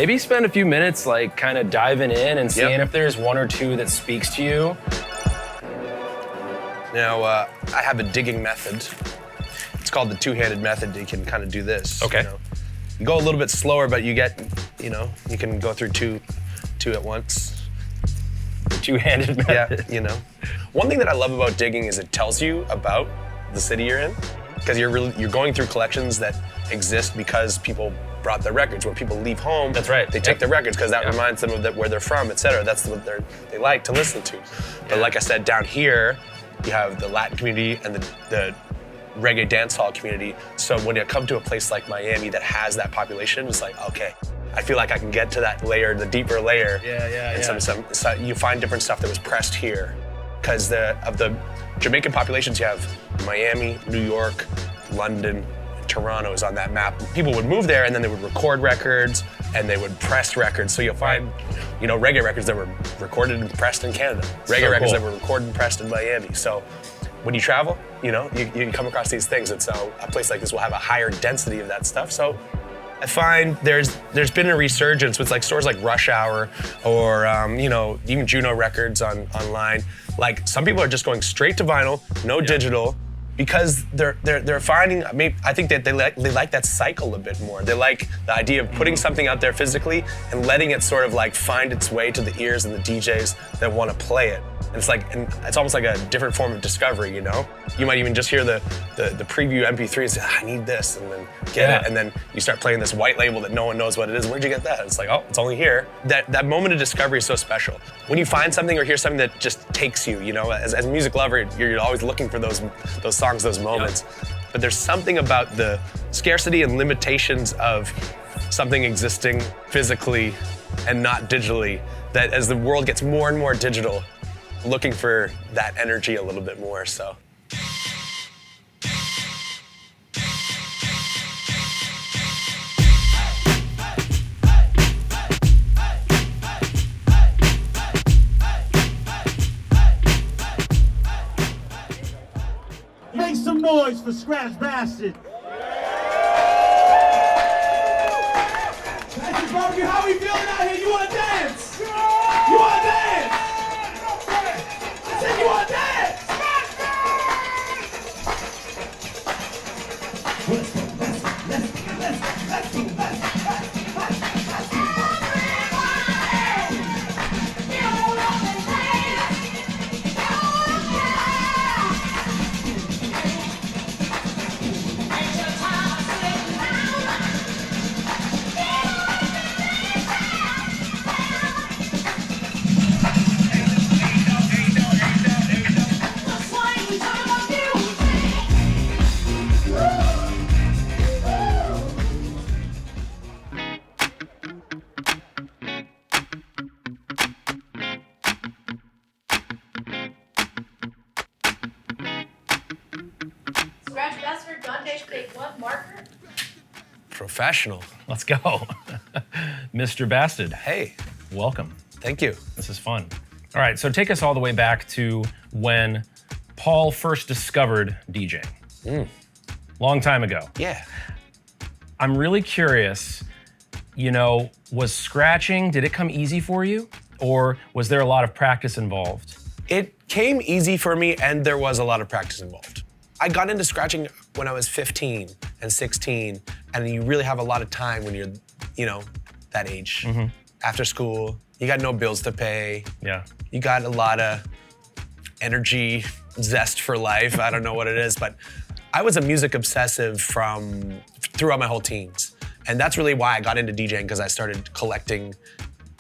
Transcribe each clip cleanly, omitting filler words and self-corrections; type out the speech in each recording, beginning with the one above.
Maybe spend a few minutes like kind of diving in and seeing if there's one or two that speaks to you. Now, I have a digging method. It's called the two-handed method. You can kind of do this. Okay. You go a little bit slower, but you get, you can go through two at once. The two-handed method. Yeah, One thing that I love about digging is it tells you about the city you're in, because you're going through collections that exist because people brought their records. When people leave home, that's right. They take their records because that reminds them of where they're from, etc. That's what they like to listen to. But like I said, down here, you have the Latin community and the reggae dancehall community. So when you come to a place like Miami that has that population, it's like, okay, I feel like I can get to that layer, the deeper layer. And you find different stuff that was pressed here. Because of the Jamaican populations, you have Miami, New York, London, Toronto is on that map. People would move there and then they would record records and they would press records. So you'll find, reggae records that were recorded and pressed in Canada. Reggae records that were recorded and pressed in Miami. So when you travel, you come across these things. And so a place like this will have a higher density of that stuff. So I find there's been a resurgence with like stores like Rush Hour or even Juno Records online. Like some people are just going straight to vinyl, no digital, because they're finding. I think that they like that cycle a bit more. They like the idea of putting something out there physically and letting it sort of like find its way to the ears and the DJs that want to play it. And it's almost like a different form of discovery, You might even just hear the preview MP3 and say, I need this, and then get it. And then you start playing this white label that no one knows what it is. Where'd you get that? It's like, oh, it's only here. That moment of discovery is so special. When you find something or hear something that just takes you, as a music lover, you're always looking for those songs, those moments. But there's something about the scarcity and limitations of something existing physically and not digitally that as the world gets more and more digital, looking for that energy a little bit more, so. Make some noise for Skratch Bastid. That's Barbecue, how we feeling out here? You wanna dance? You wanna dance? I said you wanna dance? Skratch Bastid, Dante, take one marker. Professional. Let's go. Mr. Bastid. Hey. Welcome. Thank you. This is fun. All right, so take us all the way back to when Paul first discovered DJing. Long time ago. Yeah. I'm really curious, was scratching, did it come easy for you? Or was there a lot of practice involved? It came easy for me and there was a lot of practice involved. I got into scratching when I was 15 and 16, and you really have a lot of time when you're, that age. After school, you got no bills to pay. Yeah. You got a lot of energy, zest for life. I don't know what it is, but I was a music obsessive throughout my whole teens. And that's really why I got into DJing, because I started collecting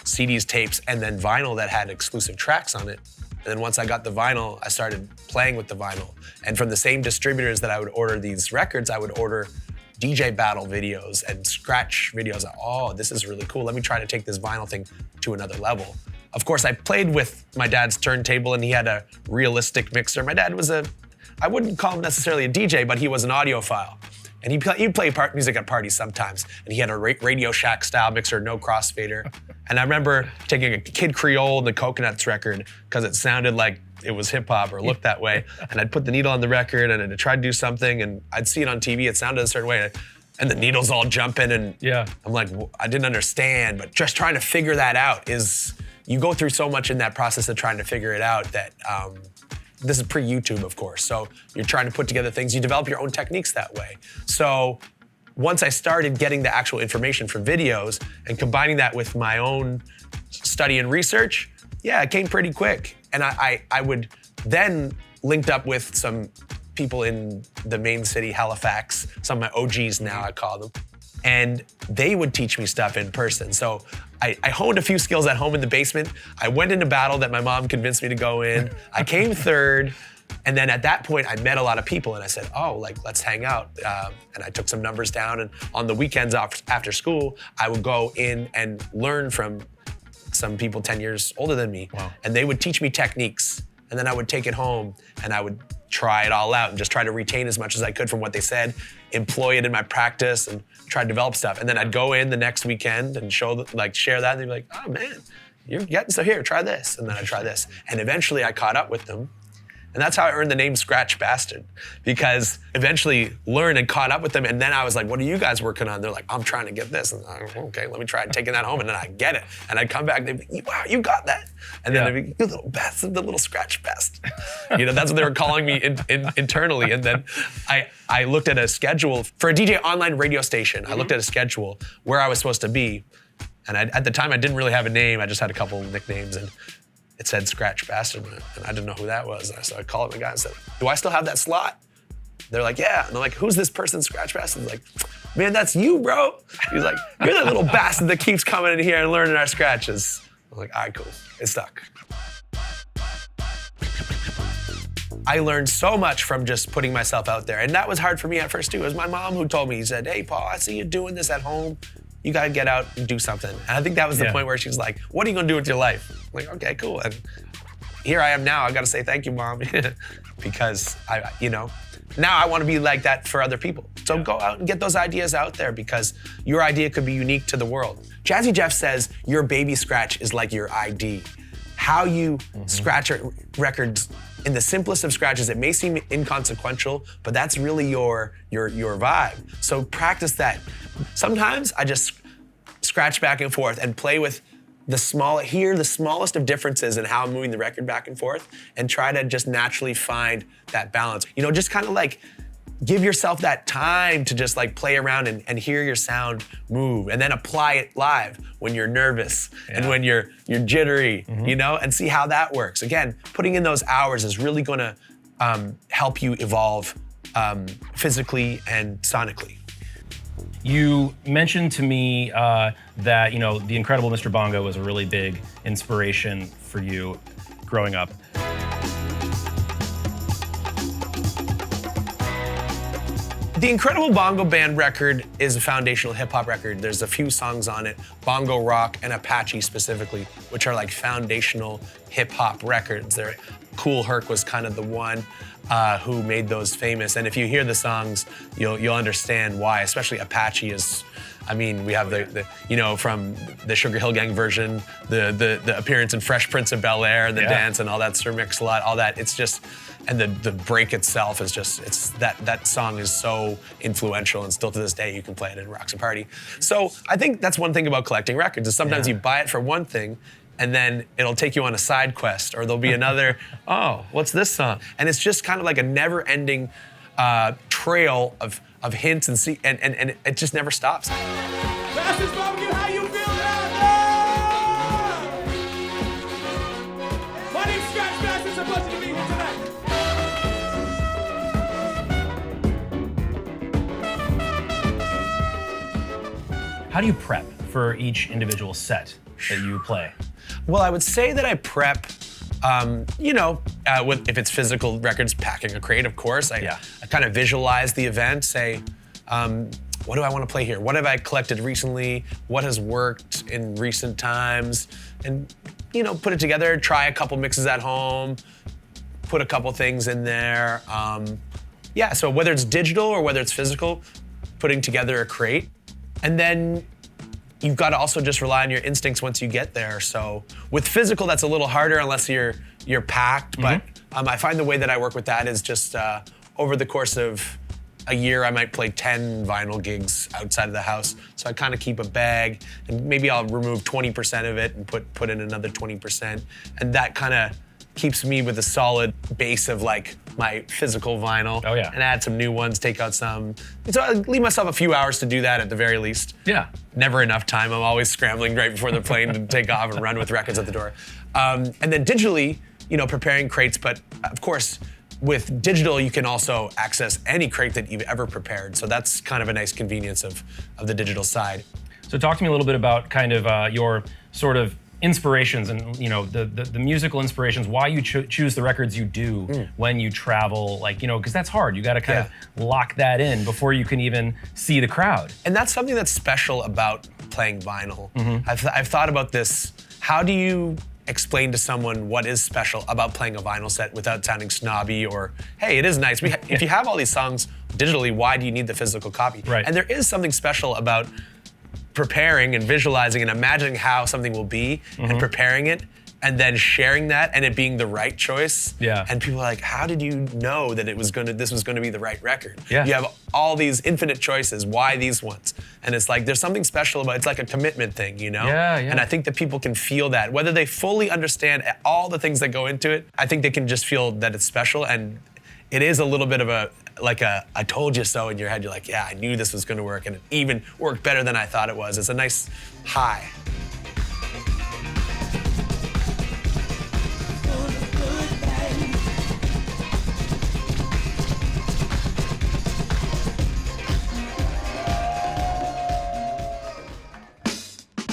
CDs, tapes, and then vinyl that had exclusive tracks on it. And then once I got the vinyl, I started playing with the vinyl. And from the same distributors that I would order these records, I would order DJ battle videos and scratch videos. Oh, this is really cool. Let me try to take this vinyl thing to another level. Of course, I played with my dad's turntable and he had a realistic mixer. My dad was I wouldn't call him necessarily a DJ, but he was an audiophile. And he'd play music at parties sometimes. And he had a Radio Shack style mixer, no crossfader. And I remember taking a Kid Creole and the Coconuts record because it sounded like it was hip hop or looked that way. And I'd put the needle on the record and I'd try to do something and I'd see it on TV, it sounded a certain way. and the needle's all jumping, and Yeah. I'm like, I didn't understand, but just trying to figure that out you go through so much in that process of trying to figure it out that this is pre-YouTube, of course. So you're trying to put together things, you develop your own techniques that way. So once I started getting the actual information from videos and combining that with my own study and research, yeah, it came pretty quick. And I would then linked up with some people in the main city, Halifax, some of my OGs now, I call them. And they would teach me stuff in person. So I honed a few skills at home in the basement. I went into battle that my mom convinced me to go in. I came third. And then at that point, I met a lot of people and I said, oh, like, let's hang out. And I took some numbers down, and on the weekends after school, I would go in and learn from some people 10 years older than me. Wow. And they would teach me techniques. And then I would take it home and I would try it all out and just try to retain as much as I could from what they said, employ it in my practice, and try to develop stuff. And then I'd go in the next weekend and share that, and they'd be like, oh man, you're getting so here, try this. And then I'd try this. And eventually I caught up with them. And that's how I earned the name Skratch Bastid, because eventually learned and caught up with them. And then I was like, what are you guys working on? They're like, I'm trying to get this. And I'm like, okay, let me try taking that home. And then I get it. And I'd come back and they'd be, wow, you got that. And then they'd be, you little bastard, the little Skratch Bastid. That's what they were calling me internally. And then I looked at a schedule for a DJ online radio station. I looked at a schedule where I was supposed to be. And at the time, I didn't really have a name. I just had a couple nicknames. And it said Skratch Bastid, and I didn't know who that was. And so I called the guy and said, do I still have that slot? They're like, yeah. And I'm like, who's this person, Skratch Bastid? He's like, man, that's you, bro. He's like, you're the little bastard that keeps coming in here and learning our scratches. I'm like, all right, cool. It stuck. I learned so much from just putting myself out there. And that was hard for me at first, too. It was my mom who told me, he said, hey, Paul, I see you doing this at home. You gotta get out and do something. And I think that was the point where she was like, what are you gonna do with your life? I'm like, okay, cool. And here I am now. I gotta say thank you, Mom, because now I wanna be like that for other people. So go out and get those ideas out there, because your idea could be unique to the world. Jazzy Jeff says your baby scratch is like your ID. How you scratch records in the simplest of scratches, it may seem inconsequential, but that's really your vibe. So practice that. Sometimes I just scratch back and forth and play with the smallest of differences in how I'm moving the record back and forth, and try to just naturally find that balance. Just kind of like give yourself that time to just like play around and hear your sound move, and then apply it live when you're nervous and when you're jittery, and see how that works. Again, putting in those hours is really gonna help you evolve physically and sonically. You mentioned to me that the incredible Mr. Bongo was a really big inspiration for you growing up. The Incredible Bongo Band record is a foundational hip-hop record. There's a few songs on it, Bongo Rock and Apache specifically, which are like foundational hip-hop records. Kool Herc was kind of the one who made those famous. And if you hear the songs, you'll understand why, especially Apache is, we have from the Sugar Hill Gang version, the appearance in Fresh Prince of Bel-Air, and the dance and all that, Sir Mix-a-Lot, all that. It's just, and the break itself is just, that song is so influential, and still to this day you can play it in Rocks and Party. So I think that's one thing about collecting records, is sometimes you buy it for one thing, and then it'll take you on a side quest, or there'll be another, oh, what's this song? And it's just kind of like a never-ending trail of hints and it just never stops. Fastest barbecue, how you feeling out there? My name's Skratch Bastid. It's a pleasure to be here tonight. How do you prep for each individual set that you play? Well, I would say that I prep, if it's physical records, packing a crate, of course. I kind of visualize the event, say, what do I want to play here? What have I collected recently? What has worked in recent times? And, put it together, try a couple mixes at home, put a couple things in there. So whether it's digital or whether it's physical, putting together a crate. And then you've got to also just rely on your instincts once you get there. So with physical, that's a little harder unless you're packed. But I find the way that I work with that is just over the course of a year I might play 10 vinyl gigs outside of the house. So I kind of keep a bag, and maybe I'll remove 20% of it and put in another 20. And that kind of keeps me with a solid base of like my physical vinyl. Oh, yeah. And add some new ones, take out some. So I leave myself a few hours to do that at the very least. Yeah. Never enough time. I'm always scrambling right before the plane to take off and run with records at the door. And then digitally, preparing crates, but of course, with digital, you can also access any crate that you've ever prepared. So that's kind of a nice convenience of the digital side. So talk to me a little bit about kind of your sort of inspirations and the musical inspirations, why you choose the records you do when you travel, like, because that's hard. You got to kind of lock that in before you can even see the crowd. And that's something that's special about playing vinyl. I've thought about this. How do you explain to someone what is special about playing a vinyl set without sounding snobby or, hey, it is nice. If you have all these songs digitally, why do you need the physical copy? Right. And there is something special about preparing and visualizing and imagining how something will be and preparing it and then sharing that and it being the right choice. Yeah. And people are like, how did you know that this was gonna be the right record? Yeah. You have all these infinite choices, why these ones? And it's like, there's something special about it. It's like a commitment thing, Yeah, yeah. And I think that people can feel that. Whether they fully understand all the things that go into it, I think they can just feel that it's special. And it is a little bit of a I told you so in your head. You're like, yeah, I knew this was gonna work, and it even worked better than I thought it was. It's a nice high.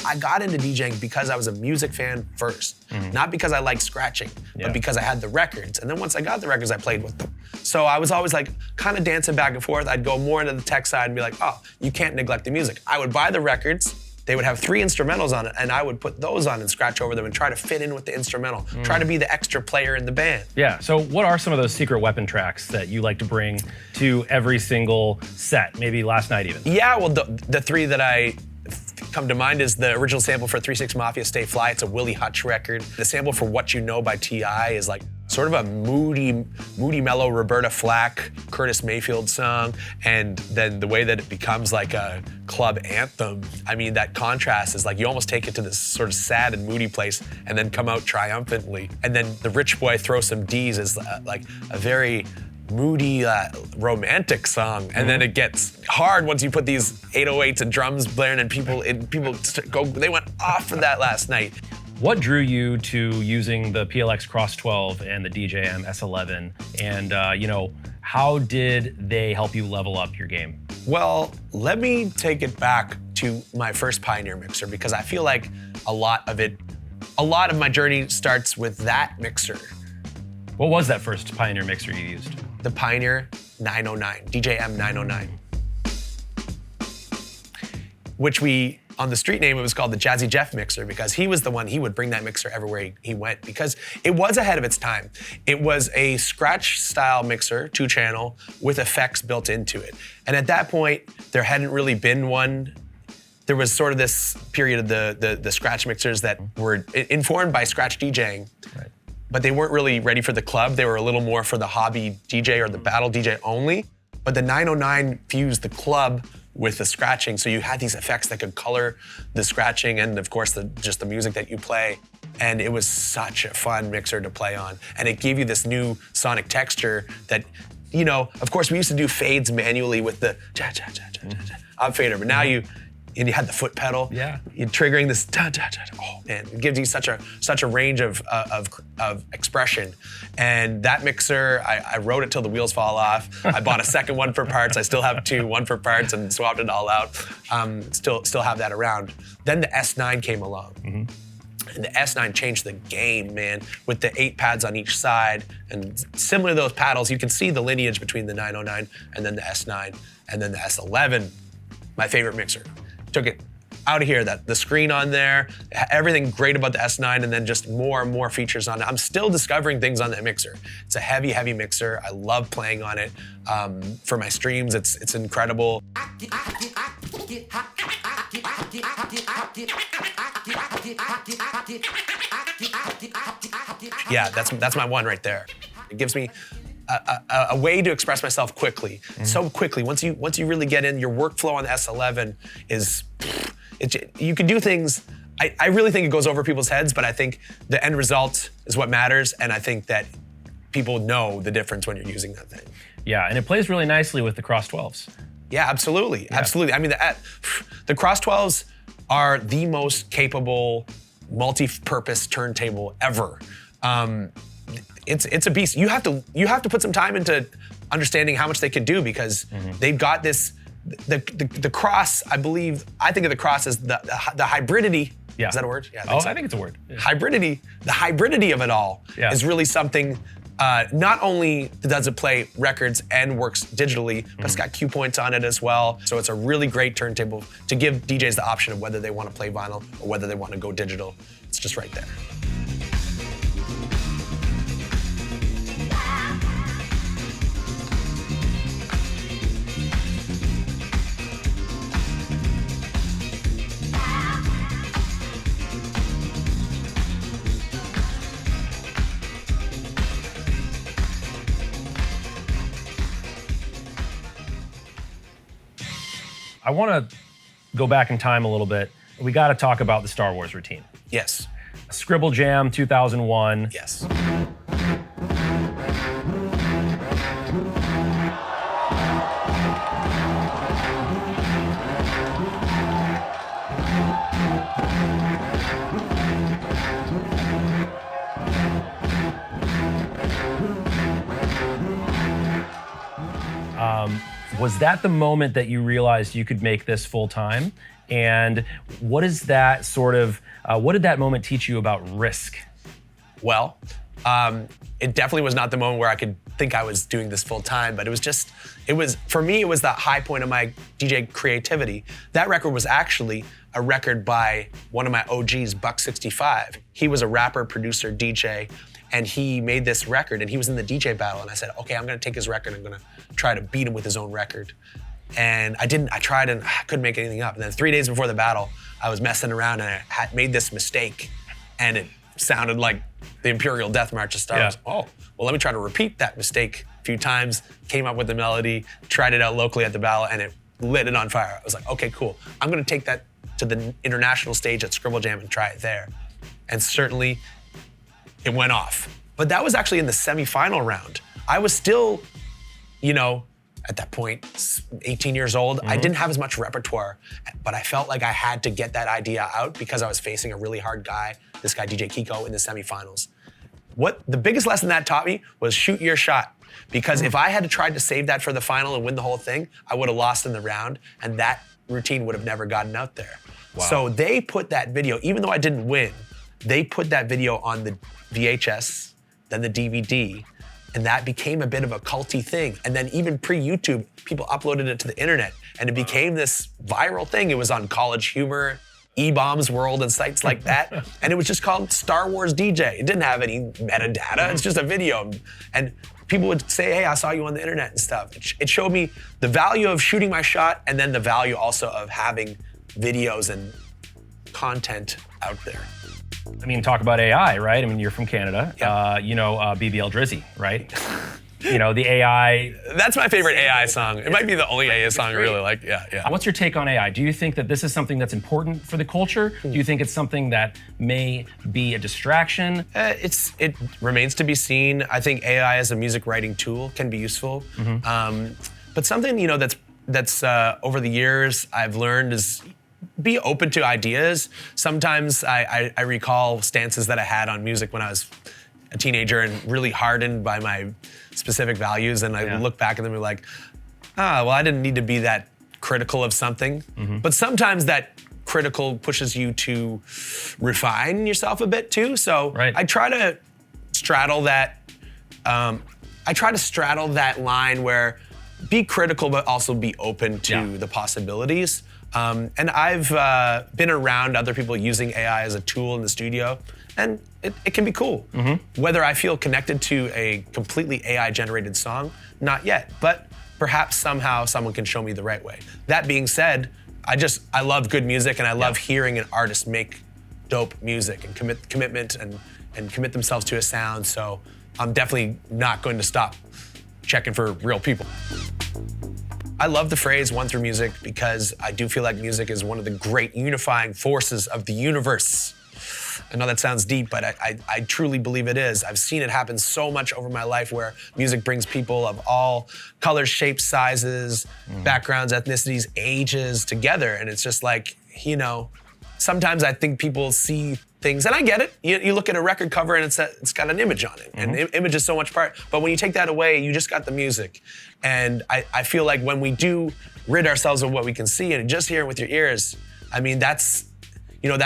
I got into DJing because I was a music fan first. Not because I liked scratching, but because I had the records. And then once I got the records, I played with them. So I was always like kind of dancing back and forth. I'd go more into the tech side and be like, oh, you can't neglect the music. I would buy the records. They would have 3 instrumentals on it, and I would put those on and scratch over them and try to fit in with the instrumental. Try to be the extra player in the band. Yeah, so what are some of those secret weapon tracks that you like to bring to every single set, maybe last night even? Yeah, well, the 3 that I come to mind is the original sample for 3-6 Mafia, Stay Fly. It's a Willie Hutch record. The sample for What You Know by T.I. is like sort of a moody mellow Roberta Flack, Curtis Mayfield song. And then the way that it becomes like a club anthem, I mean, that contrast is like you almost take it to this sort of sad and moody place and then come out triumphantly. And then the Rich Boy Throw Some D's is like a very moody, romantic song, and then it gets hard once you put these 808s and drums blaring, and people they went off for that last night. What drew you to using the PLX Cross 12 and the DJM S11, and how did they help you level up your game? Well, let me take it back to my first Pioneer mixer, because I feel like a lot of my journey starts with that mixer. What was that first Pioneer mixer you used? The Pioneer 909, DJM 909. Which on the street name, it was called the Jazzy Jeff mixer, because he was the one, he would bring that mixer everywhere he went, because it was ahead of its time. It was a Skratch style mixer, 2-channel, with effects built into it. And at that point, there hadn't really been one. There was sort of this period of the Skratch mixers that were informed by Skratch DJing. Right. But they weren't really ready for the club. They were a little more for the hobby DJ or the battle DJ only. But the 909 fused the club with the scratching, so you had these effects that could color the scratching and, of course, just the music that you play. And it was such a fun mixer to play on. And it gave you this new sonic texture that, of course, we used to do fades manually with the up fader, but now you had the foot pedal. Yeah. You're triggering this. Oh man, it gives you such a range of expression. And that mixer, I rode it till the wheels fall off. I bought a second one for parts. I still have 2, one for parts, and swapped it all out. Still have that around. Then the S9 came along. And the S9 changed the game, man, with the 8 pads on each side. And similar to those paddles, you can see the lineage between the 909 and then the S9 and then the S11, my favorite mixer. Took it out of here, the screen on there, everything great about the S9, and then just more and more features on it. I'm still discovering things on that mixer. It's a heavy, heavy mixer. I love playing on it. For my streams, it's incredible. Yeah, that's my one right there. It gives me a way to express myself quickly, so quickly. Once you really get in, your workflow on the S11 is, you can do things. I really think it goes over people's heads, but I think the end result is what matters, and I think that people know the difference when you're using that thing. Yeah, and it plays really nicely with the Cross 12s. Yeah, absolutely, absolutely. I mean, the Cross 12s are the most capable multi-purpose turntable ever. It's a beast. You have to put some time into understanding how much they can do, because they've got this. The Cross, I think of the Cross as the hybridity. Yeah. Is that a word? Yeah. I think it's a word. Yeah. Hybridity. The hybridity of it all is really something. Not only does it play records and works digitally, but it's got cue points on it as well. So it's a really great turntable to give DJs the option of whether they want to play vinyl or whether they want to go digital. It's just right there. I want to go back in time a little bit. We got to talk about the Star Wars routine. Yes. Scribble Jam 2001. Yes. Was that the moment that you realized you could make this full time? And what is that sort of, what did that moment teach you about risk? Well, it definitely was not the moment where I could think I was doing this full time, but for me, it was the high point of my DJ creativity. That record was actually a record by one of my OGs, Buck 65. He was a rapper, producer, DJ, and he made this record, and he was in the DJ battle, and I said, okay, I'm gonna take his record, I'm gonna try to beat him with his own record. And I tried and I couldn't make anything up. And then 3 days before the battle, I was messing around and I had made this mistake, and it sounded like the Imperial Death March of Star Wars. Oh, well, let me try to repeat that mistake a few times, came up with the melody, tried it out locally at the battle, and it lit it on fire. I was like, okay, cool. I'm gonna take that to the international stage at Scribble Jam and try it there. And certainly, it went off. But that was actually in the semifinal round. I was still, at that point, 18 years old. I didn't have as much repertoire, but I felt like I had to get that idea out because I was facing a really hard guy, this guy DJ Kiko, in the semifinals. What the biggest lesson that taught me was shoot your shot. Because if I had tried to save that for the final and win the whole thing, I would have lost in the round, and that routine would have never gotten out there. Wow. So they put that video, even though I didn't win, they put that video on the VHS, then the DVD, and that became a bit of a culty thing. And then even pre-YouTube, people uploaded it to the internet, and it became this viral thing. It was on College Humor, E-Bombs World, and sites like that. And it was just called Star Wars DJ. It didn't have any metadata, it's just a video. And people would say, hey, I saw you on the internet and stuff. It showed me the value of shooting my shot, and then the value also of having videos and content out there. I mean, talk about AI, right? I mean, you're from Canada. Yeah. BBL Drizzy, right? The AI. That's my favorite AI song. It might be the only AI song I really like. Yeah. What's your take on AI? Do you think that this is something that's important for the culture? Do you think it's something that may be a distraction? It remains to be seen. I think AI as a music writing tool can be useful. But something, that's over the years I've learned is be open to ideas. Sometimes I recall stances that I had on music when I was a teenager and really hardened by my specific values, and I look back at them and be like, well, I didn't need to be that critical of something. But sometimes that critical pushes you to refine yourself a bit too. So I try to straddle that. That line where be critical, but also be open to the possibilities. And I've been around other people using AI as a tool in the studio, and it can be cool. Whether I feel connected to a completely AI-generated song, not yet, but perhaps somehow someone can show me the right way. That being said, I love good music, and I love hearing an artist make dope music and commitment and commit themselves to a sound. So I'm definitely not going to stop checking for real people. I love the phrase "one through music" because I do feel like music is one of the great unifying forces of the universe. I know that sounds deep, but I truly believe it is. I've seen it happen so much over my life where music brings people of all colors, shapes, sizes, backgrounds, ethnicities, ages together. And it's just like, you know, sometimes I think people see things, and I get it. You look at a record cover and it's got an image on it, and image is so much part. But when you take that away, you just got the music. And I feel like when we do rid ourselves of what we can see and just hear it with your ears, I mean, that's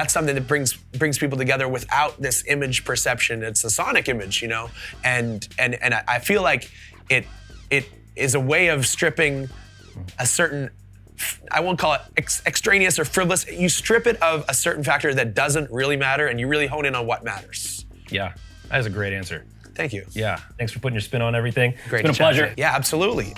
something that brings people together without this image perception. It's a sonic image, you know, and I feel like it is a way of stripping a certain, I won't call it extraneous or frivolous. You strip it of a certain factor that doesn't really matter, and you really hone in on what matters. Yeah, that is a great answer. Thank you. Yeah, thanks for putting your spin on everything. Great it's been a pleasure. Yeah, absolutely.